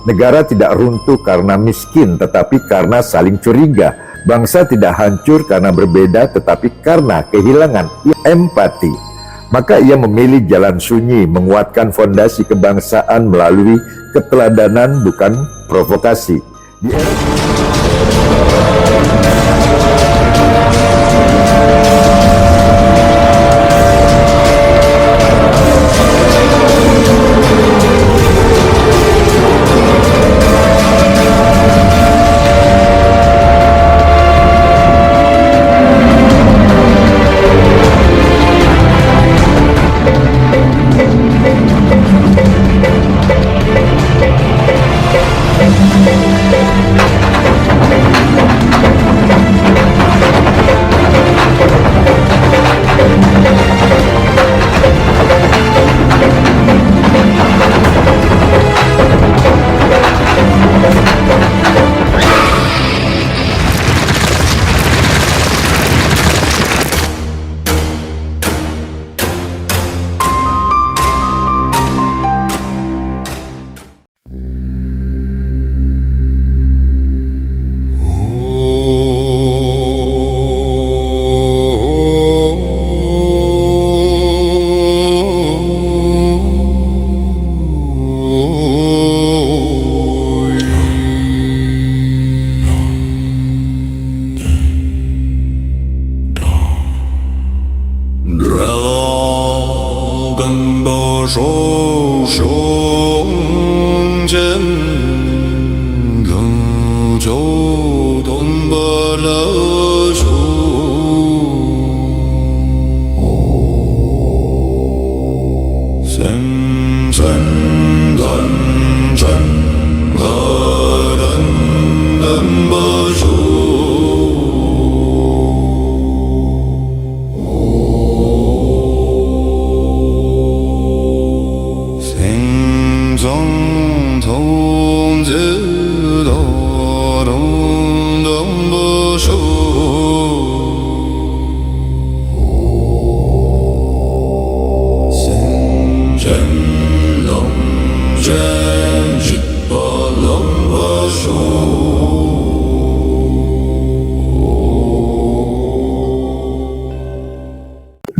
Negara tidak runtuh karena miskin, tetapi karena saling curiga. Bangsa tidak hancur karena berbeda, tetapi karena kehilangan empati. Maka ia memilih jalan sunyi, menguatkan fondasi kebangsaan melalui keteladanan, bukan provokasi. Di era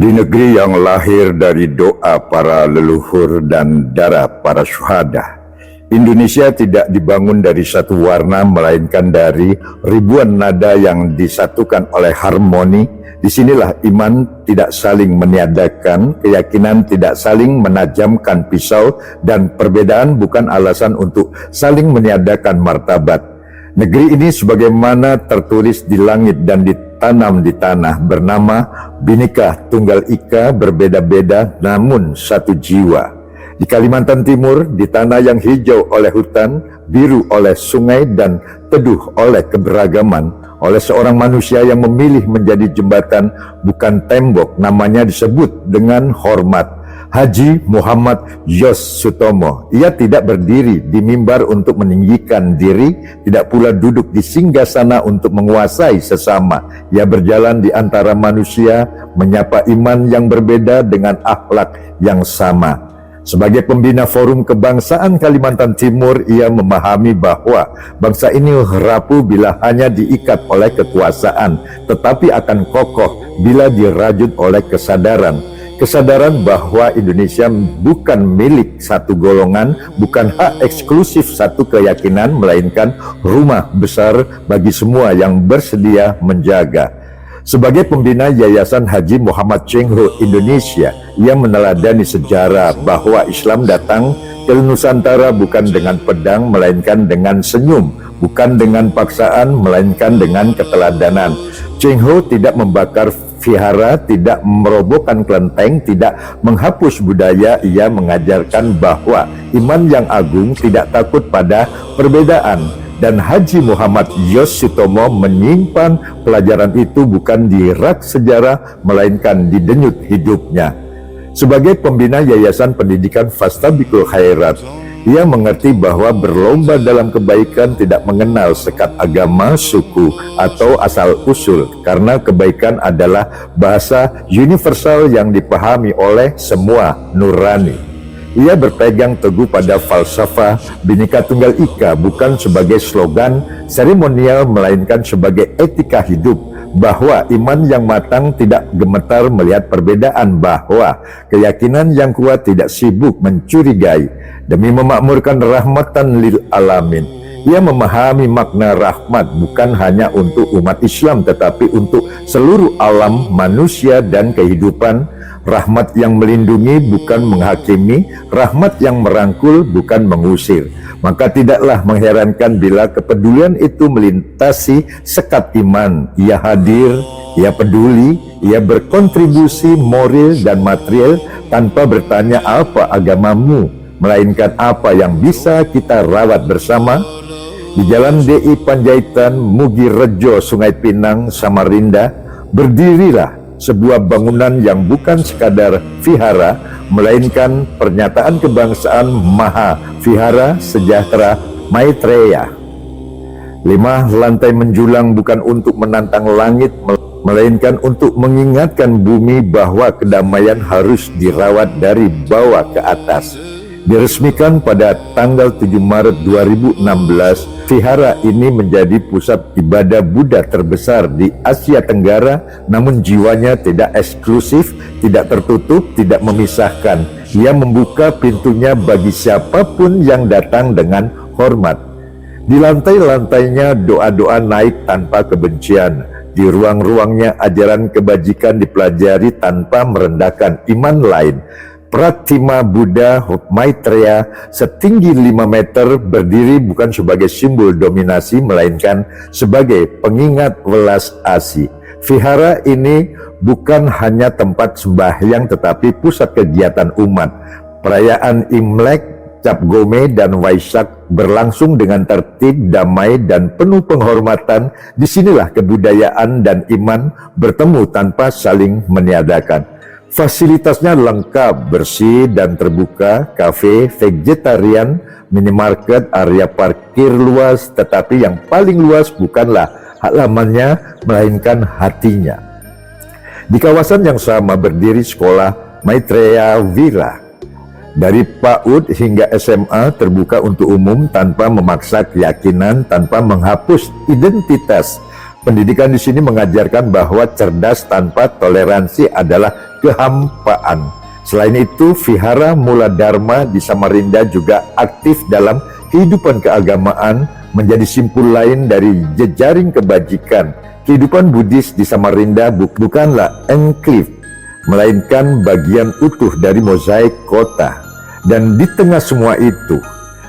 di negeri yang lahir dari doa para leluhur dan darah para syuhada, Indonesia tidak dibangun dari satu warna, melainkan dari ribuan nada yang disatukan oleh harmoni. Disinilah iman tidak saling meniadakan, keyakinan tidak saling menajamkan pisau, dan perbedaan bukan alasan untuk saling meniadakan martabat. Negeri ini sebagaimana tertulis di langit dan ditanam di tanah, bernama Bhinneka Tunggal Ika, berbeda-beda namun satu jiwa. Di Kalimantan Timur, di tanah yang hijau oleh hutan, biru oleh sungai, dan teduh oleh keberagaman, oleh seorang manusia yang memilih menjadi jembatan bukan tembok, namanya disebut dengan hormat, Haji Muhammad Yos Sutomo. Ia tidak berdiri di mimbar untuk meninggikan diri, tidak pula duduk di singgasana untuk menguasai sesama. Ia berjalan di antara manusia, menyapa iman yang berbeda dengan akhlak yang sama. Sebagai pembina Forum Kebangsaan Kalimantan Timur, ia memahami bahwa bangsa ini rapuh bila hanya diikat oleh kekuasaan, tetapi akan kokoh bila dirajut oleh kesadaran. Kesadaran bahwa Indonesia bukan milik satu golongan, bukan hak eksklusif satu keyakinan, melainkan rumah besar bagi semua yang bersedia menjaga. Sebagai pembina Yayasan Haji Muhammad Cheng Ho Indonesia, ia meneladani sejarah bahwa Islam datang ke Nusantara bukan dengan pedang, melainkan dengan senyum, bukan dengan paksaan, melainkan dengan keteladanan. Cheng Ho tidak membakar vihara, tidak merobohkan kelenteng, tidak menghapus budaya. Ia mengajarkan bahwa iman yang agung tidak takut pada perbedaan. Dan Haji Muhammad Yos Sutomo menyimpan pelajaran itu bukan di rak sejarah, melainkan di denyut hidupnya. Sebagai pembina Yayasan Pendidikan Fastabiqul Khairat, ia mengerti bahwa berlomba dalam kebaikan tidak mengenal sekat agama, suku, atau asal-usul, karena kebaikan adalah bahasa universal yang dipahami oleh semua nurani. Ia berpegang teguh pada falsafah Bhinneka Tunggal Ika bukan sebagai slogan seremonial melainkan sebagai etika hidup, bahwa iman yang matang tidak gemetar melihat perbedaan, bahwa keyakinan yang kuat tidak sibuk mencurigai demi memakmurkan rahmatan lil alamin. Ia memahami makna rahmat bukan hanya untuk umat Islam tetapi untuk seluruh alam manusia dan kehidupan. Rahmat yang melindungi bukan menghakimi, rahmat yang merangkul bukan mengusir. Maka tidaklah mengherankan bila kepedulian itu melintasi sekat iman. Ia hadir, ia peduli, ia berkontribusi moral dan material tanpa bertanya apa agamamu, melainkan apa yang bisa kita rawat bersama. Di Jalan DI Panjaitan, Mugi Rejo, Sungai Pinang, Samarinda, berdirilah sebuah bangunan yang bukan sekadar vihara, melainkan pernyataan kebangsaan Maha Vihara Sejahtera Maitreya. 5 lantai menjulang bukan untuk menantang langit, melainkan untuk mengingatkan bumi bahwa kedamaian harus dirawat dari bawah ke atas. Diresmikan pada tanggal 7 Maret 2016, vihara ini menjadi pusat ibadah Buddha terbesar di Asia Tenggara, namun jiwanya tidak eksklusif, tidak tertutup, tidak memisahkan. Ia membuka pintunya bagi siapapun yang datang dengan hormat. Di lantai-lantainya doa-doa naik tanpa kebencian. Di ruang-ruangnya ajaran kebajikan dipelajari tanpa merendahkan iman lain. Pratima Buddha Maitreya setinggi 5 meter berdiri bukan sebagai simbol dominasi melainkan sebagai pengingat welas asih. Vihara ini bukan hanya tempat sembahyang tetapi pusat kegiatan umat. Perayaan Imlek, Cap Gome, dan Waisak berlangsung dengan tertib, damai, dan penuh penghormatan. Disinilah kebudayaan dan iman bertemu tanpa saling meniadakan. Fasilitasnya lengkap, bersih dan terbuka, kafe, vegetarian, minimarket, area parkir luas, tetapi yang paling luas bukanlah halamannya, melainkan hatinya. Di kawasan yang sama berdiri sekolah Maitreya Vira. Dari PAUD hingga SMA terbuka untuk umum tanpa memaksa keyakinan, tanpa menghapus identitas. Pendidikan di sini mengajarkan bahwa cerdas tanpa toleransi adalah kehampaan. Selain itu, Vihara Mula Dharma di Samarinda juga aktif dalam kehidupan keagamaan, menjadi simpul lain dari jejaring kebajikan. Kehidupan Buddhis di Samarinda bukanlah enklave, melainkan bagian utuh dari mozaik kota. Dan di tengah semua itu,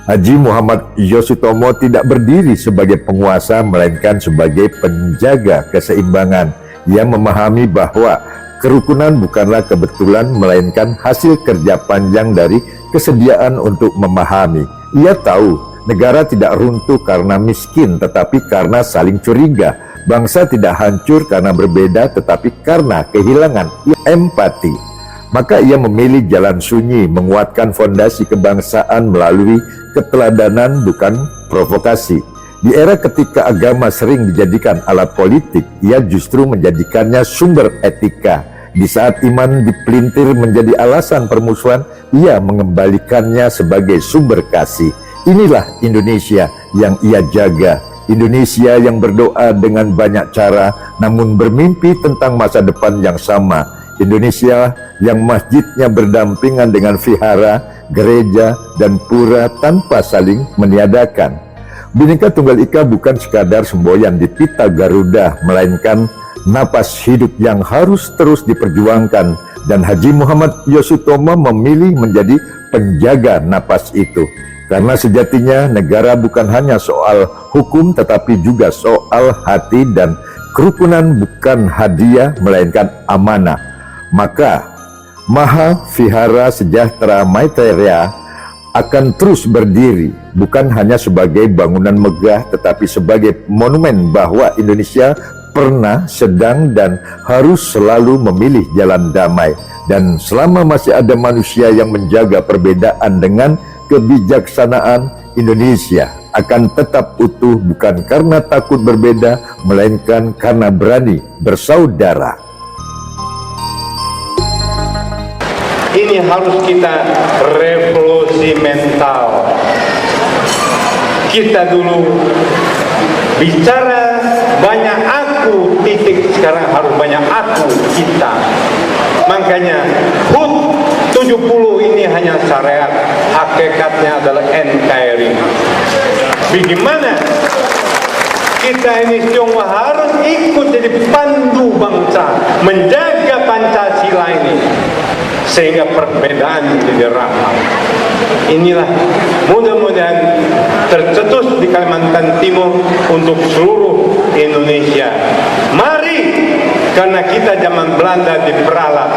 Haji Muhammad Yosutomo tidak berdiri sebagai penguasa, melainkan sebagai penjaga keseimbangan. Ia memahami bahwa kerukunan bukanlah kebetulan, melainkan hasil kerja panjang dari kesediaan untuk memahami. Ia tahu negara tidak runtuh karena miskin, tetapi karena saling curiga. Bangsa tidak hancur karena berbeda, tetapi karena kehilangan empati. Maka ia memilih jalan sunyi, menguatkan fondasi kebangsaan melalui keteladanan bukan provokasi. Di era ketika agama sering dijadikan alat politik, ia justru menjadikannya sumber etika. Di saat iman dipelintir menjadi alasan permusuhan, ia mengembalikannya sebagai sumber kasih. Inilah Indonesia yang ia jaga. Indonesia yang berdoa dengan banyak cara, namun bermimpi tentang masa depan yang sama. Indonesia yang masjidnya berdampingan dengan vihara, gereja, dan pura tanpa saling meniadakan. Bhinneka Tunggal Ika bukan sekadar semboyan di pita Garuda, melainkan napas hidup yang harus terus diperjuangkan, dan Haji Muhammad Yosutomo memilih menjadi penjaga napas itu. Karena sejatinya negara bukan hanya soal hukum tetapi juga soal hati, dan kerukunan bukan hadiah melainkan amanah. Maka Maha Vihara Sejahtera Maitreya akan terus berdiri, bukan hanya sebagai bangunan megah tetapi sebagai monumen bahwa Indonesia pernah, sedang, dan harus selalu memilih jalan damai. Dan selama masih ada manusia yang menjaga perbedaan dengan kebijaksanaan, Indonesia akan tetap utuh, bukan karena takut berbeda melainkan karena berani bersaudara. ini harus kita revolusi mental. Kita dulu bicara banyak aku, titik, sekarang harus banyak aku, kita. Makanya HUT 70 ini hanya syariat, hakikatnya adalah NKRI. Bagaimana kita ini Tionghoa harus ikut jadi pandu bangsa, menjaga Pancasila ini, sehingga perbedaan jadi rahmat. Inilah mudah-mudahan tercetus di Kalimantan Timur untuk seluruh Indonesia. Mari, karena kita zaman Belanda diperalat,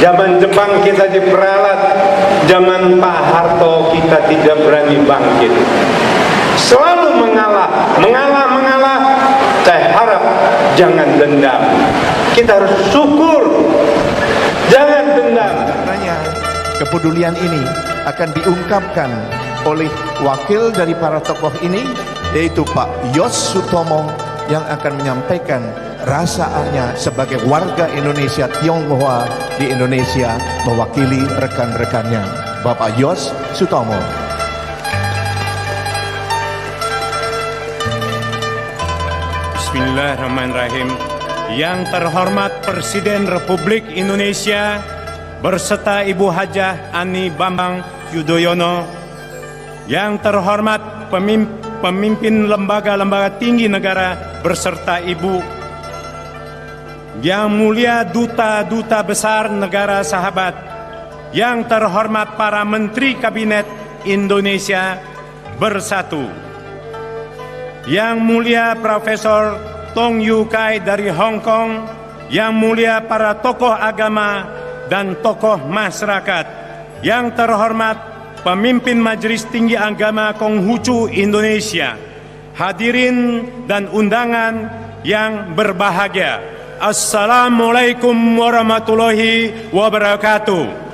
zaman Jepang kita diperalat, zaman Pak Harto kita tidak berani bangkit, selalu mengalah. Saya harap jangan dendam, kita harus syukur, jangan dendam. Karena kepedulian ini akan diungkapkan oleh wakil dari para tokoh ini, yaitu Pak Yos Sutomo, yang akan menyampaikan rasaannya sebagai warga Indonesia Tionghoa di Indonesia mewakili rekan-rekannya. Bapak Yos Sutomo. Bismillahirrahmanirrahim. Yang terhormat Presiden Republik Indonesia berserta Ibu Hajah Ani Bambang Yudhoyono, yang terhormat pemimpin lembaga-lembaga tinggi negara berserta Ibu, yang mulia duta-duta besar negara sahabat, yang terhormat para Menteri Kabinet Indonesia Bersatu, yang mulia Profesor Tong Yu Kai dari Hong Kong, yang mulia para tokoh agama dan tokoh masyarakat, yang terhormat pemimpin Majelis Tinggi Agama Konghucu Indonesia, hadirin dan undangan yang berbahagia, Assalamualaikum warahmatullahi wabarakatuh.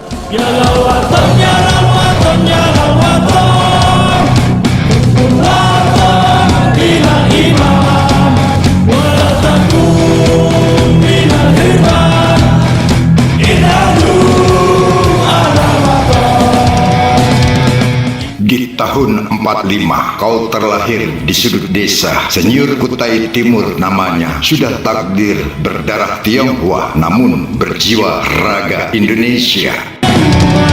Di tahun 45 kau terlahir di sudut desa Senyur Kutai Timur, namanya sudah takdir berdarah Tionghoa namun berjiwa raga Indonesia.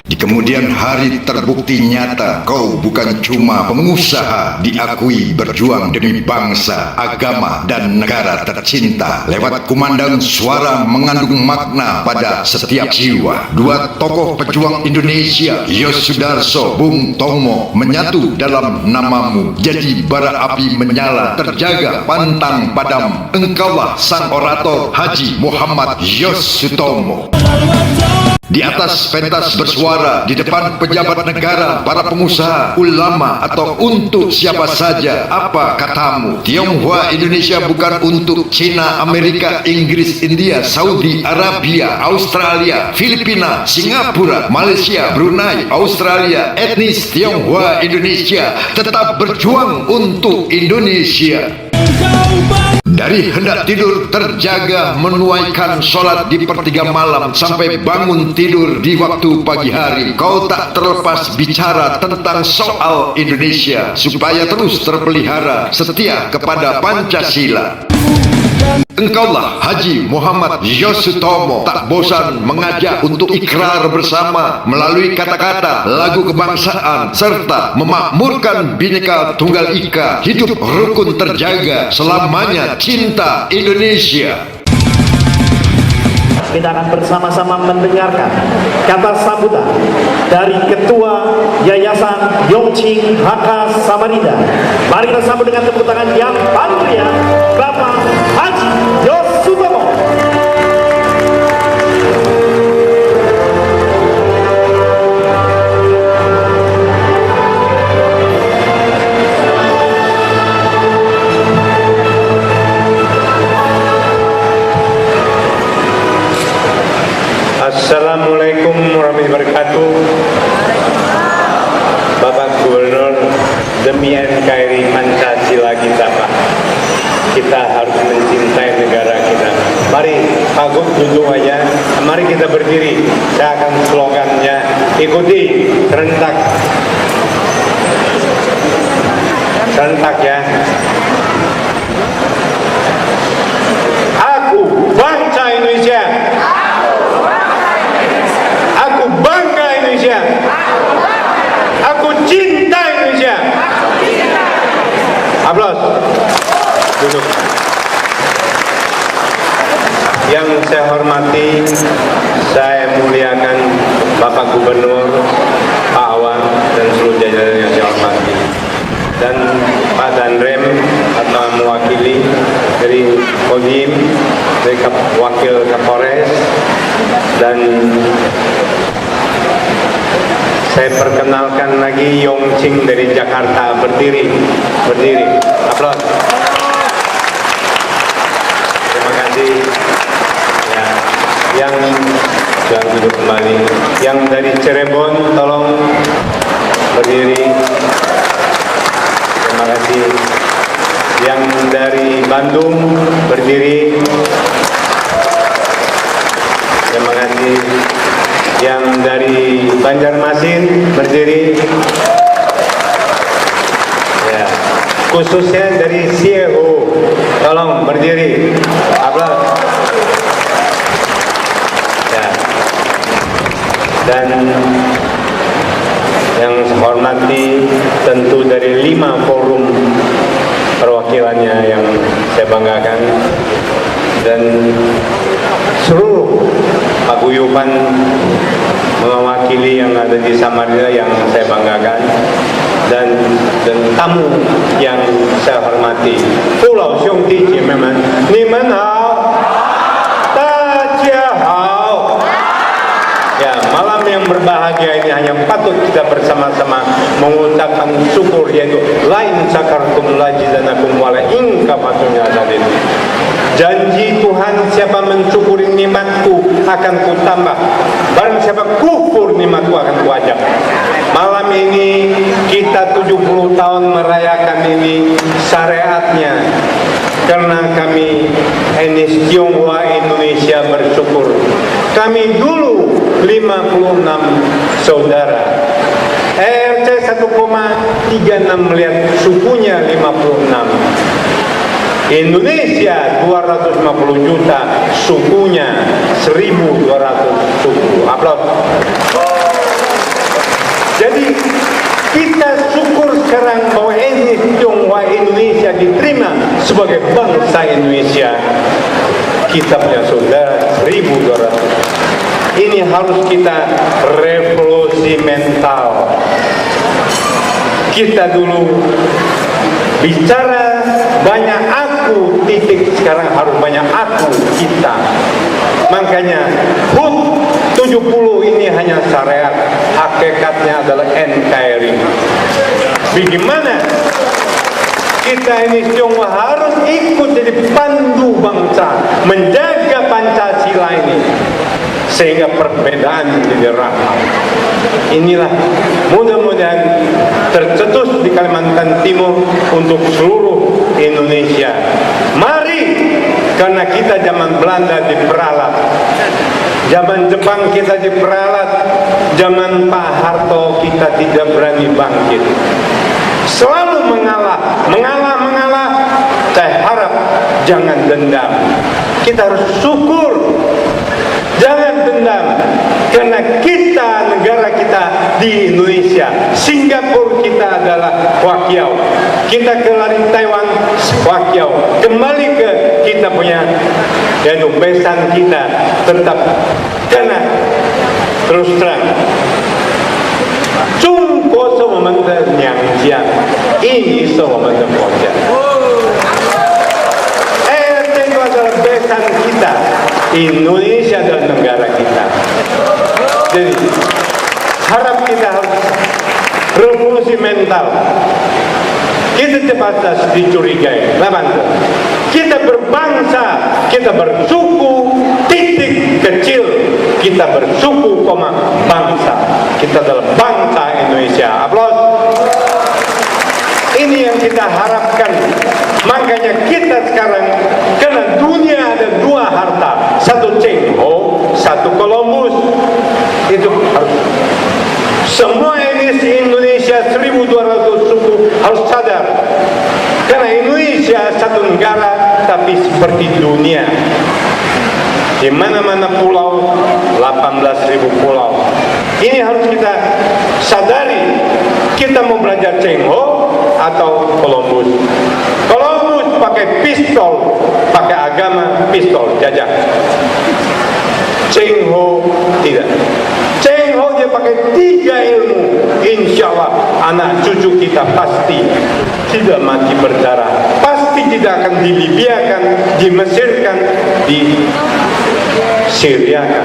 Di kemudian hari terbukti nyata kau bukan cuma pengusaha, diakui berjuang demi bangsa, agama, dan negara tercinta. Lewat kumandang suara mengandung makna pada setiap jiwa. Dua tokoh pejuang Indonesia, Yos Sudarso, Bung Tomo, menyatu dalam namamu. Jadi bara api menyala, terjaga pantang padam. Engkaulah sang orator Haji Muhammad Yos Sutomo. Di atas pentas bersuara, di depan pejabat negara, para pengusaha, ulama, atau untuk siapa saja, apa katamu? Tionghoa Indonesia bukan untuk Cina, Amerika, Inggris, India, Saudi Arabia, Australia, Filipina, Singapura, Malaysia, Brunei, Australia. Etnis Tionghoa Indonesia tetap berjuang untuk Indonesia. Dari hendak tidur terjaga menunaikan sholat di pertiga malam sampai bangun tidur di waktu pagi hari. Kau tak terlepas bicara tentang soal Indonesia supaya terus terpelihara setia kepada Pancasila. Engkaulah Haji Muhammad Yos Sutomo, tak bosan mengajak untuk ikrar bersama melalui kata-kata, lagu kebangsaan, serta memakmurkan Bhinneka Tunggal Ika, hidup rukun terjaga selamanya, cinta Indonesia. Kita akan bersama-sama mendengarkan kata sambutan dari Ketua Yayasan Yongqing Hakka Samarinda. Mari kita sambut dengan tepuk tangan yang paling meriah, Bapak Haji Yos Sutomo. Assalamualaikum warahmatullahi wabarakatuh. Bapak Gubernur, demi NKRI Pancasila kita, Pak, kita harus mencintai negara kita. Mari Pak Gub duduk aja. Mari kita berdiri. Saya akan slogannya. Ikuti serentak. Serentak ya. Aku bangsa Indonesia. Aku bangga Indonesia. Aku cinta Indonesia. Aplaus. Duduk. Yang saya hormati, saya muliakan Bapak Gubernur, Pak Awan, dan seluruh jajaran yang saya hormati. Dan Pak Danrem atau mewakili dari Kodim, dari Wakil Kapolres, dan saya perkenalkan lagi Yongching dari Jakarta. Berdiri, berdiri. Aplaus. Terima kasih. Ya, yang duduk kembali. Yang dari Cirebon, tolong berdiri. Terima kasih. Yang dari Bandung, berdiri. Terima kasih. Yang dari Banjarmasin, berdiri. Ya, khususnya dari CEO, tolong berdiri. Aplaus. Ya. Dan yang saya hormati tentu dari 5 forum perwakilannya yang saya banggakan, dan seluruh paguyuban mewakili yang ada di Samarinda yang saya banggakan, dan tamu yang saya hormati. Pulau Xiongdi Jiemen, ni men hao, hao. Ya, malam yang berbahagia ini hanya patut kita bersama-sama mengucapkan syukur, yaitu lain sakartum lajidanakum wala in kafatum yazalin. Janji Tuhan, siapa mensyukuri nikmatku akan kutambah, barang siapa kufur nikmatku akan kuajak. Malam ini kita 70 tahun merayakan ini syariatnya, karena kami etnis Tionghoa Indonesia bersyukur. Kami dulu 56 saudara. RC 1,36 miliar, sukunya 56. Indonesia 250 juta, sukunya 1.200 suku. Aplaus. Jadi kita syukur sekarang bahwa etnis Tionghoa Indonesia diterima sebagai bangsa Indonesia. Kita punya saudara 1.200. Ini harus kita revolusi mental. Kita dulu bicara banyak aku, titik, sekarang harus banyak aku, kita. Makanya HUT 70 ini hanya syariat, hakikatnya adalah NKRI. Bagaimana kita ini semua harus ikut jadi pandu bangsa, menjaga Pancasila ini, sehingga perbedaan jadi rahmat. Inilah mudah-mudahan tercetus di Kalimantan Timur untuk seluruh Indonesia. Mari, karena kita zaman Belanda diperalat, zaman Jepang kita diperalat, zaman Pak Harto kita tidak berani bangkit, selalu mengalah. Saya harap jangan dendam. Kita harus syukur, jangan dendam, karena kita, negara kita di Indonesia, Singapura kita adalah wakiau, kita ke Taiwan wakiau, kembali ke kita punya, yaitu besan kita tetap. Karena terus terang, Jungko 是我们的娘家，印尼是我们的国家。itu adalah besan kita. Indonesia adalah negara kita. Jadi harap kita harus revolusi mental. Kita cepat dicurigai. Kita berbangsa, kita bersuku, titik kecil. Kita bersuku, bangsa. Kita adalah bangsa Indonesia. Aplaus. Ini yang kita harapkan. Makanya kita sekarang, karena dunia ada dua harta, satu Cheng Ho, satu Columbus. Itu harus. Semua etnis Indonesia 1200 suku harus sadar. Karena Indonesia satu negara, tapi seperti dunia. Di mana-mana pulau, 18.000 pulau. Ini harus kita sadari. Kita mau belajar Cheng Ho atau Columbus. Columbus pakai pistol, pakai agama, pistol, jajah. Cheng Ho tidak. Cheng Ho dia pakai 3 ilmu. Insya Allah anak cucu kita pasti tidak mati berdarah. Pasti tidak akan dilibiakan, dimesirkan, disiriakan.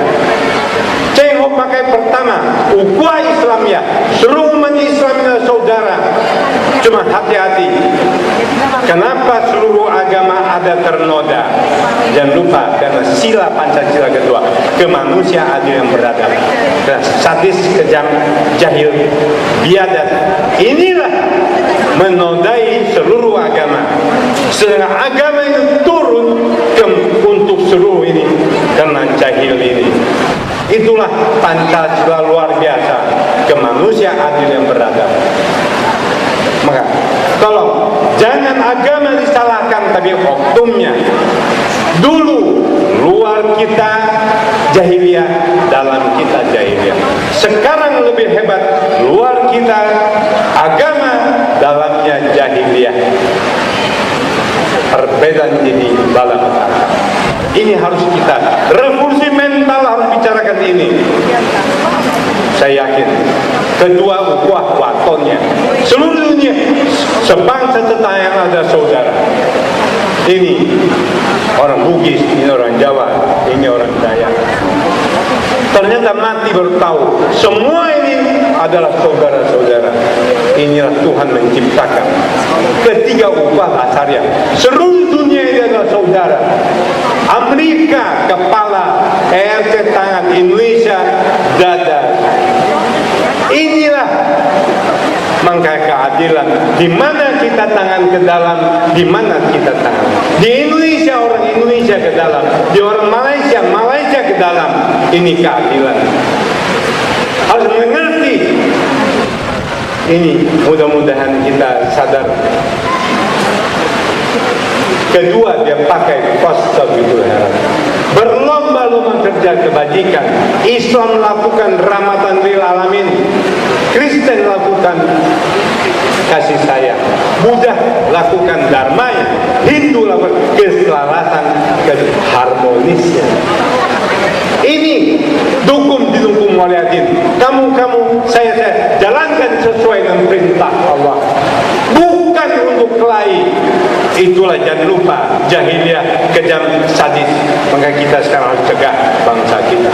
Cheng Ho pakai pertama, ukhuwah Islamiyah. Seluruh umat Islam adalah saudara. Cuma hati-hati. Kenapa seluruh agama ada ternoda? Jangan lupa, karena sila Pancasila kedua, kemanusiaan adil yang beradab. Karena sadis, kejam, jahil, biadab. Inilah menodai seluruh agama. Sedangkan agama itu turun untuk seluruh ini karena jahil ini. Itulah Pancasila luar biasa, kemanusiaan adil yang beradab. Maka tolong jangan agama disalahkan, tapi oknumnya. Dulu luar kita jahiliyah, dalam kita jahiliyah. Sekarang lebih hebat, luar kita agama, dalamnya jahiliyah. Perbedaan jadi dalam. Ini harus kita revolusi mental, harus bicarakan ini. Saya yakin kedua ukhuwah watonnya seluruh dunia, sebangsa setayang ada saudara. Ini orang Bugis, ini orang Jawa, ini orang Dayak. Ternyata mati baru tahu semua ini adalah saudara-saudara. Inilah Tuhan menciptakan ketiga ukhuwah asariah. Seluruh dunia ini adalah saudara. Amerika kepala, ERC tangan, Indonesia dada. Inilah mangka keadilan. Di mana kita tangan ke dalam, di mana kita tangan. Di Indonesia orang Indonesia ke dalam, di orang Malaysia Malaysia ke dalam. Ini keadilan. Harus mengerti. Ini mudah-mudahan kita sadar. Kedua, dia pakai fastabidul khairat. Berlomba-lomba kerja kebajikan. Islam lakukan rahmatan lil alamin. Kristen lakukan kasih sayang. Buddha lakukan dharmanya. Hindu lakukan keselarasan, harmonisnya. Ini didukung oleh adil. Kamu, saya jalankan sesuai dengan perintah Allah. Bukan untuk kelahi. Itulah jangan lupa jahiliyah, kejam, sadis. Maka kita sekarang harus cegah bangsa kita.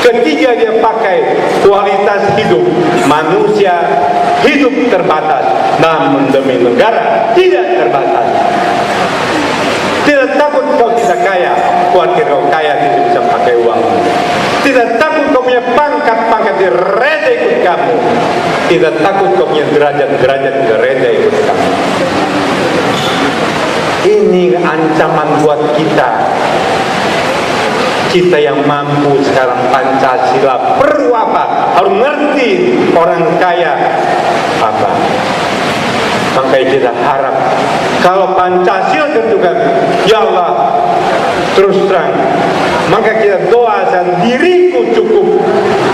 Ketiga, dia pakai kualitas hidup. Manusia hidup terbatas, namun demi negara tidak terbatas. Tidak takut kau tidak kaya, khawatir kau kaya tidak bisa pakai uang. Tidak takut kau punya pangkat reda ikut kamu. Tidak takut kau punya derajat reda ikut kamu. Ini ancaman buat kita. Kita yang mampu sekarang Pancasila perlu apa? Harus ngerti orang kaya apa. Makanya kita harap kalau Pancasila tentukan, ya Allah, terus terang, maka kita doakan diriku cukup,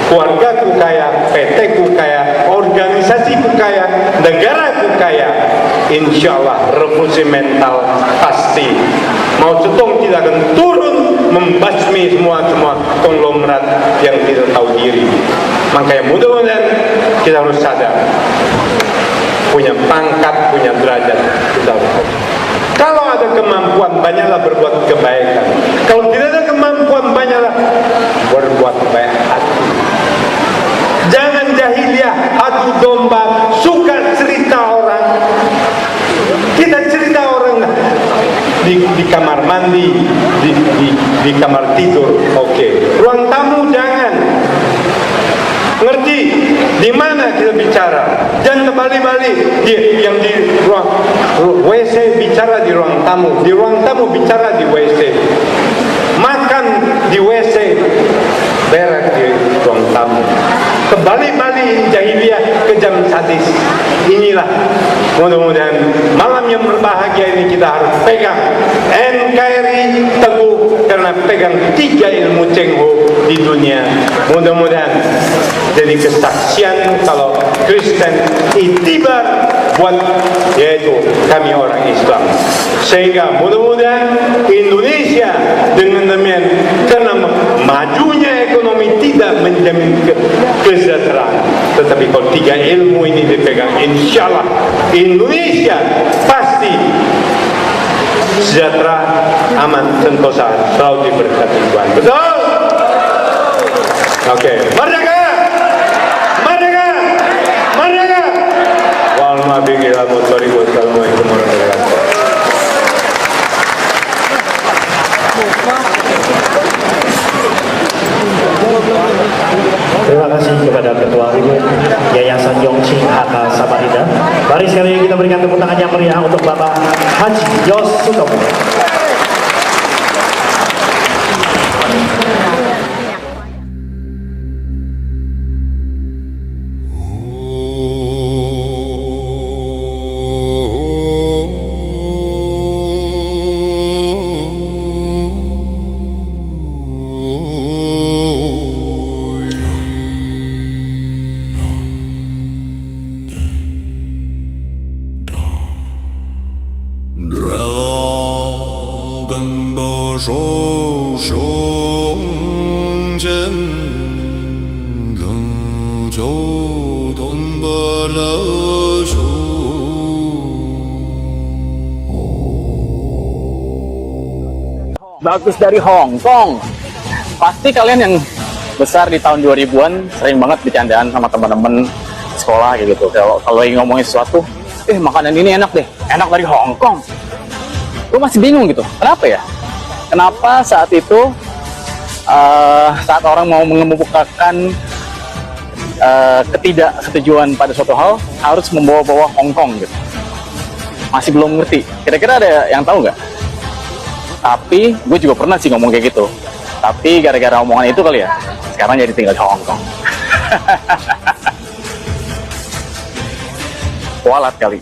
keluargaku kaya, PT ku kaya, organisasi ku kaya, negara ku kaya. Insya Allah revolusi mental pasti. Mau Zedong tidak akan turun membasmi semua konglomerat yang tidak tahu diri. Makanya mudah-mudahan kita harus sadar, punya pangkat, punya derajat, kita harus. Kalau ada kemampuan, banyaklah berbuat kebaikan. Kalau tidak ada kemampuan, banyaklah berbuat baik hati. Jangan jahiliyah, adu domba, suka cerita orang. Kita cerita orang di kamar mandi, di kamar tidur, oke. Ruang tamu jangan. Ngerti? Di mana kita bicara? Jangan terbalik-balik. Yang di ruang WC bicara di ruang tamu bicara di WC. Makan di WC, berak di ruang tamu. Kembali-balik jahiliyah kejam sadis. Inilah mudah-mudahan malam yang berbahagia ini kita harus pegang NKRI teguh karena pegang 3 ilmu Cheng Ho di dunia. Mudah-mudahan jadi kesaksian kalau Kristen itibar buat yaitu kami orang Islam. Sehingga mudah-mudahan Indonesia dengan demikian karena majunya ekonomi tidak menjamin kesejahteraan, tetapi kalau 3 ilmu ini dipegang, insya Allah Indonesia pasti sejahtera, aman, sentosa, selalu diberkati Tuhan. Betul? Oke, merdeka! Merdeka! Merdeka! Wassalamualaikum warahmatullahi wabarakatuh. Terima kasih kepada Ketua Umum Yayasan Yongching Haka Samarinda. Mari sekali lagi kita berikan tepuk tangan yang meriah untuk Bapak Haji Yos Sutomo. Bagus dari Hong Kong. Pasti kalian yang besar di tahun 2000-an sering banget bercandaan sama teman-teman sekolah kayak gitu. Kalau ingin ngomongin sesuatu, makanan ini enak deh, enak dari Hong Kong. Gue masih bingung gitu, kenapa ya? Kenapa saat itu saat orang mau mengemukakan ketidaksetujuan pada suatu hal harus membawa-bawa Hong Kong gitu? Masih belum ngerti. Kira-kira ada yang tahu nggak? Tapi gue juga pernah sih ngomong kayak gitu. Tapi gara-gara omongan itu kali ya, sekarang jadi tinggal di Hong Kong. Kualat kali.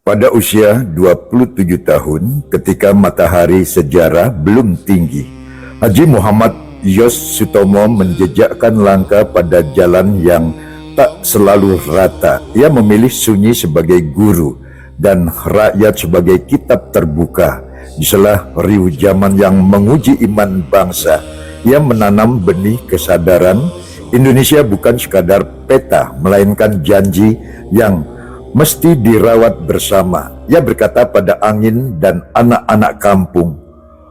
Pada usia 27 tahun, ketika matahari sejarah belum tinggi, Haji Muhammad Yos Sutomo menjejakkan langkah pada jalan yang tak selalu rata. Ia memilih sunyi sebagai guru dan rakyat sebagai kitab terbuka. Di sela riuh zaman yang menguji iman bangsa, ia menanam benih kesadaran Indonesia bukan sekadar peta, melainkan janji yang mesti dirawat bersama. Ia berkata pada angin dan anak-anak kampung,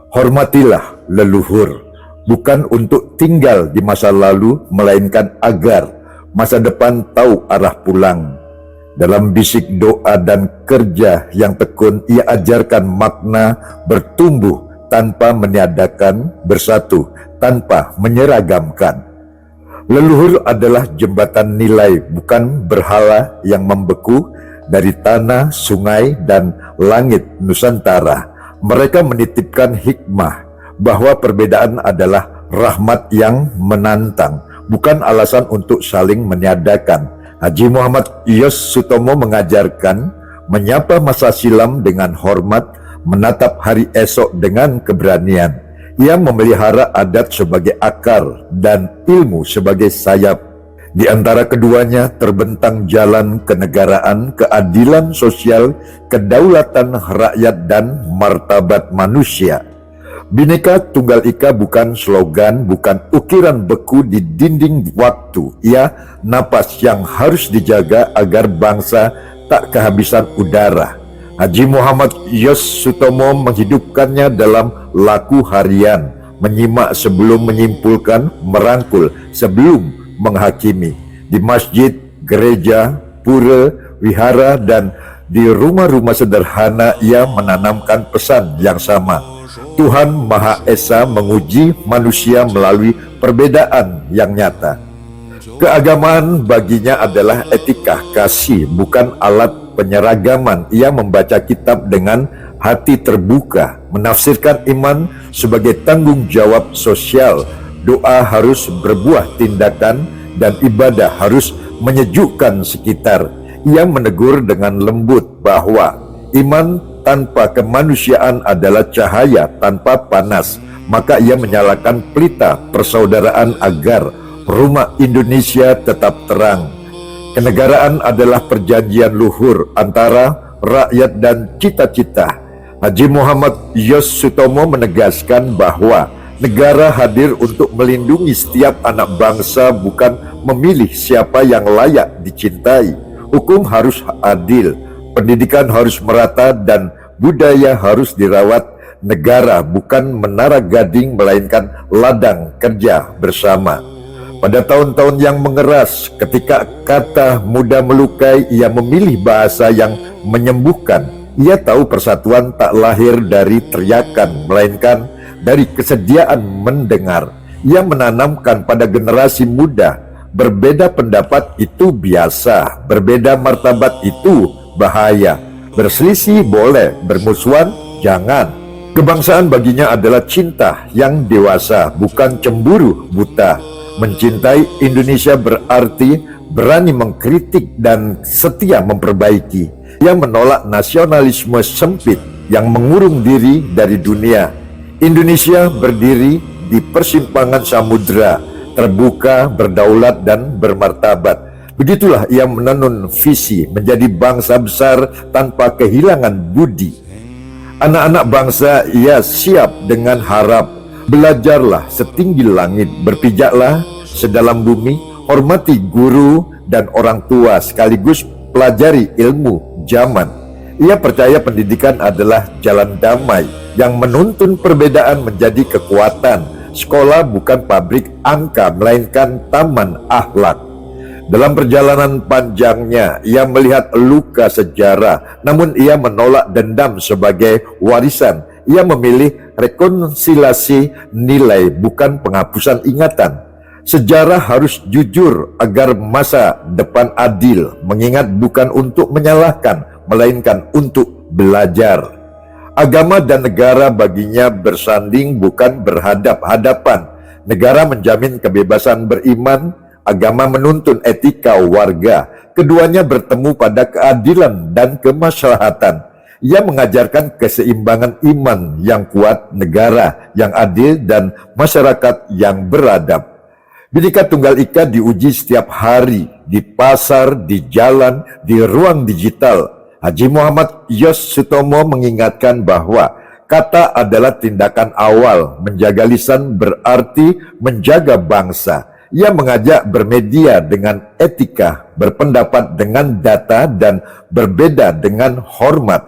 hormatilah leluhur, bukan untuk tinggal di masa lalu, melainkan agar masa depan tahu arah pulang. Dalam bisik doa dan kerja yang tekun, ia ajarkan makna bertumbuh tanpa meniadakan, bersatu tanpa menyeragamkan. Leluhur adalah jembatan nilai, bukan berhala yang membeku dari tanah, sungai, dan langit Nusantara. Mereka menitipkan hikmah bahwa perbedaan adalah rahmat yang menantang, bukan alasan untuk saling meniadakan. Haji Muhammad Yos Sutomo mengajarkan menyapa masa silam dengan hormat, menatap hari esok dengan keberanian. Ia memelihara adat sebagai akar dan ilmu sebagai sayap. Di antara keduanya terbentang jalan kenegaraan, keadilan sosial, kedaulatan rakyat, dan martabat manusia. Bhinneka Tunggal Ika bukan slogan, bukan ukiran beku di dinding waktu. Ia napas yang harus dijaga agar bangsa tak kehabisan udara. Haji Muhammad Yos Sutomo menghidupkannya dalam laku harian, menyimak sebelum menyimpulkan, merangkul sebelum menghakimi. Di masjid, gereja, pura, wihara, dan di rumah-rumah sederhana ia menanamkan pesan yang sama. Tuhan Maha Esa menguji manusia melalui perbedaan yang nyata. Keagamaan baginya adalah etika kasih, bukan alat penyeragaman. Ia membaca kitab dengan hati terbuka, menafsirkan iman sebagai tanggung jawab sosial. Doa harus berbuah tindakan dan ibadah harus menyejukkan sekitar. Ia menegur dengan lembut bahwa iman tanpa kemanusiaan adalah cahaya tanpa panas. Maka ia menyalakan pelita persaudaraan agar rumah Indonesia tetap terang. Kenegaraan adalah perjanjian luhur antara rakyat dan cita-cita. Haji Muhammad Yos Sutomo menegaskan bahwa negara hadir untuk melindungi setiap anak bangsa, bukan memilih siapa yang layak dicintai. Hukum harus adil, pendidikan harus merata, dan budaya harus dirawat. Negara bukan menara gading, melainkan ladang kerja bersama. Pada tahun-tahun yang mengeras, ketika kata mudah melukai, ia memilih bahasa yang menyembuhkan. Ia tahu persatuan tak lahir dari teriakan, melainkan dari kesediaan mendengar. Ia menanamkan pada generasi muda, berbeda pendapat itu biasa, berbeda martabat itu bahaya. Berselisih boleh, bermusuhan jangan. Kebangsaan baginya adalah cinta yang dewasa, bukan cemburu buta. Mencintai Indonesia berarti berani mengkritik dan setia memperbaiki. Ia menolak nasionalisme sempit yang mengurung diri dari dunia. Indonesia berdiri di persimpangan samudera, terbuka, berdaulat, dan bermartabat. Begitulah ia menenun visi menjadi bangsa besar tanpa kehilangan budi. Anak-anak bangsa ia siap dengan harap. Belajarlah setinggi langit, berpijaklah sedalam bumi, hormati guru dan orang tua, sekaligus pelajari ilmu zaman. Ia percaya pendidikan adalah jalan damai yang menuntun perbedaan menjadi kekuatan. Sekolah bukan pabrik angka, melainkan taman akhlak. Dalam perjalanan panjangnya, ia melihat luka sejarah, namun ia menolak dendam sebagai warisan. Ia memilih rekonsiliasi nilai, bukan penghapusan ingatan. Sejarah harus jujur agar masa depan adil, mengingat bukan untuk menyalahkan, melainkan untuk belajar. Agama dan negara baginya bersanding, bukan berhadap-hadapan. Negara menjamin kebebasan beriman, agama menuntun etika warga. Keduanya bertemu pada keadilan dan kemaslahatan. Ia mengajarkan keseimbangan iman yang kuat, negara yang adil, dan masyarakat yang beradab. Bhinneka Tunggal Ika diuji setiap hari, di pasar, di jalan, di ruang digital. Haji Muhammad Yos Sutomo mengingatkan bahwa kata adalah tindakan awal, menjaga lisan berarti menjaga bangsa. Ia mengajak bermedia dengan etika, berpendapat dengan data, dan berbeda dengan hormat.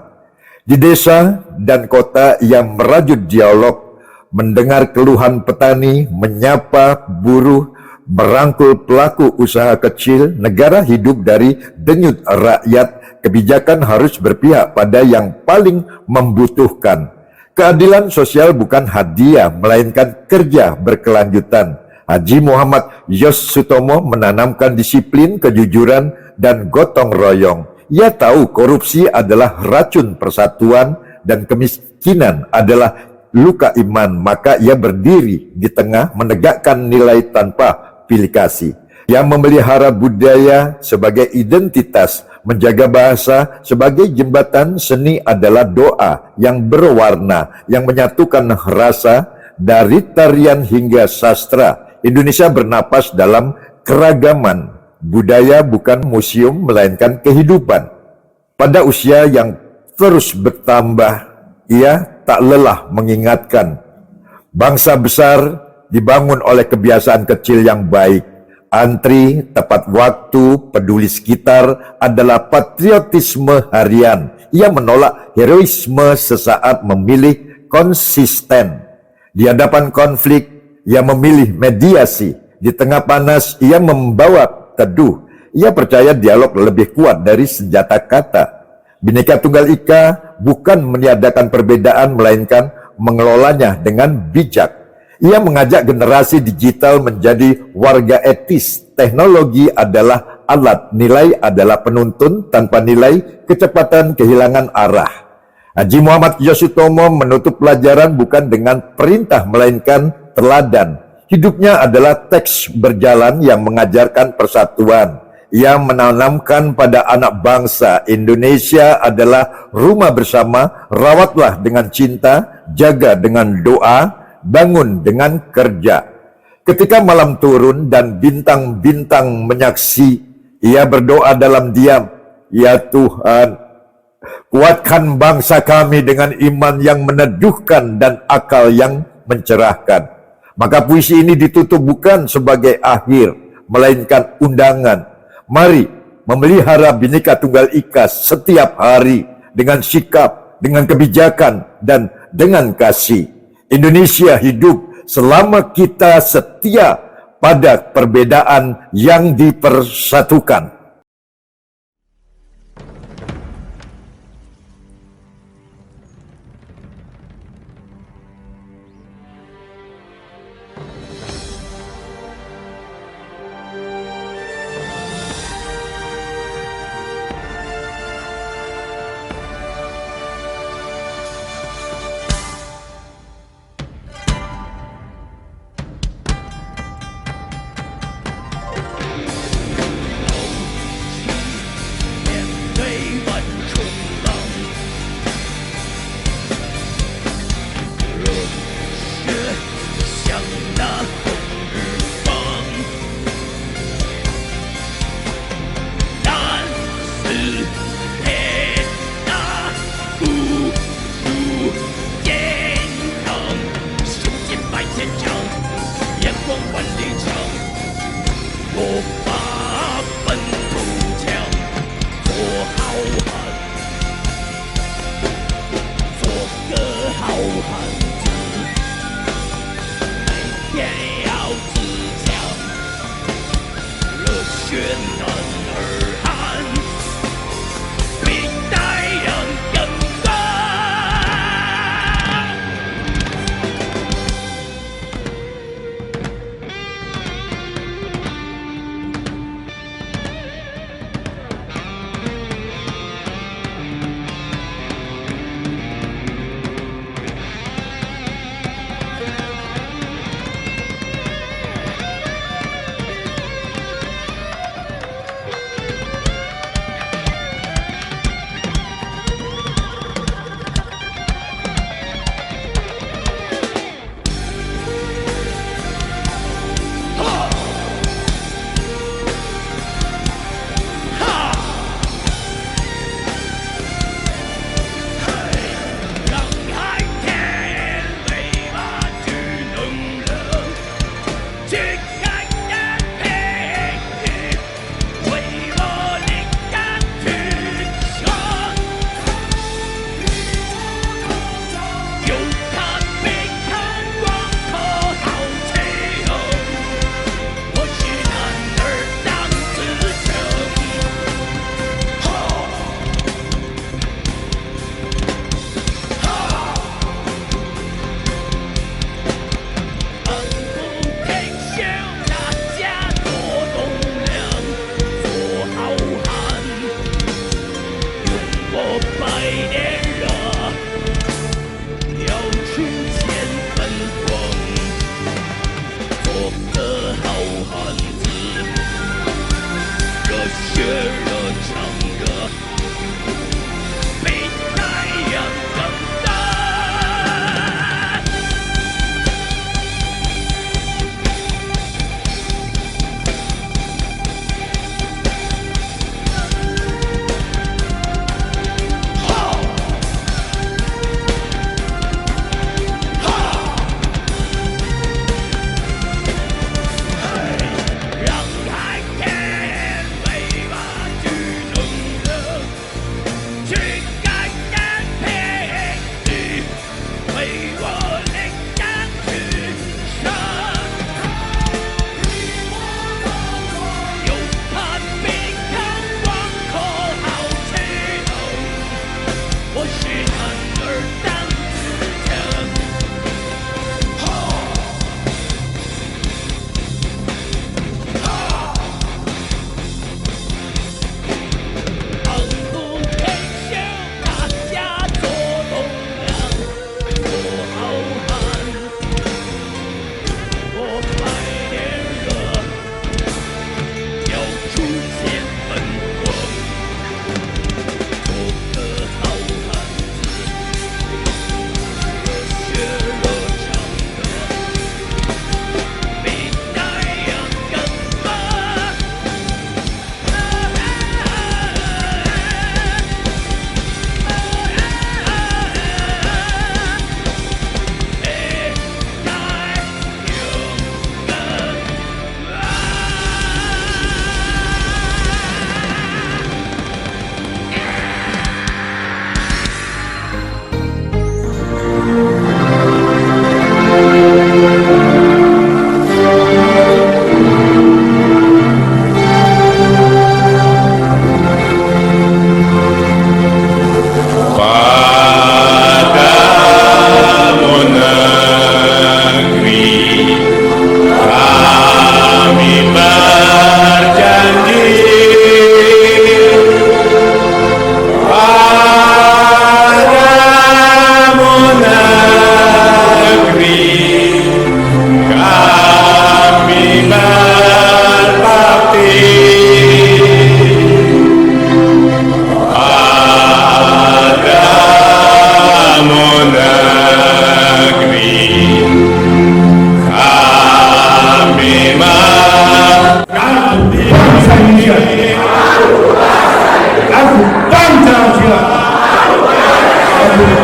Di desa dan kota ia merajut dialog, mendengar keluhan petani, menyapa buruh, merangkul pelaku usaha kecil. Negara hidup dari denyut rakyat, kebijakan harus berpihak pada yang paling membutuhkan. Keadilan sosial bukan hadiah, melainkan kerja berkelanjutan. Haji Muhammad Yos Sutomo menanamkan disiplin, kejujuran, dan gotong royong. Ia tahu korupsi adalah racun persatuan dan kemiskinan adalah luka iman, maka ia berdiri di tengah menegakkan nilai tanpa pilih kasih. Ia memelihara budaya sebagai identitas, menjaga bahasa sebagai jembatan. Seni adalah doa yang berwarna, yang menyatukan rasa dari tarian hingga sastra. Indonesia bernapas dalam keragaman. Budaya bukan museum, melainkan kehidupan. Pada usia yang terus bertambah, ia tak lelah mengingatkan, bangsa besar dibangun oleh kebiasaan kecil yang baik. Antri, tepat waktu, peduli sekitar adalah patriotisme harian. Ia menolak heroisme sesaat, memilih konsisten. Di hadapan konflik, ia memilih mediasi. Di tengah panas, ia membawa teduh. Ia percaya dialog lebih kuat dari senjata kata. Bhinneka Tunggal Ika bukan meniadakan perbedaan, melainkan mengelolanya dengan bijak. Ia mengajak generasi digital menjadi warga etis. Teknologi adalah alat, nilai adalah penuntun. Tanpa nilai, kecepatan kehilangan arah. Haji Muhammad Yosutomo menutup pelajaran bukan dengan perintah, melainkan teladan. Hidupnya adalah teks berjalan yang mengajarkan persatuan. Ia menanamkan pada anak bangsa, Indonesia adalah rumah bersama, rawatlah dengan cinta, jaga dengan doa, bangun dengan kerja. Ketika malam turun dan bintang-bintang menyaksi, ia berdoa dalam diam, ya Tuhan, kuatkan bangsa kami dengan iman yang meneduhkan dan akal yang mencerahkan. Maka puisi ini ditutup bukan sebagai akhir, melainkan undangan. Mari memelihara Bhinneka Tunggal Ika setiap hari dengan sikap, dengan kebijakan, dan dengan kasih. Indonesia hidup selama kita setia pada perbedaan yang dipersatukan.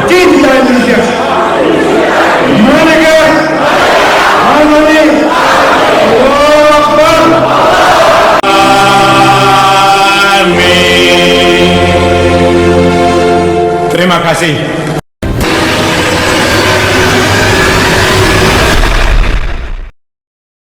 cinta Indonesia. Merdeka! Harmoni! Allahu Akbar! Amin. Terima kasih.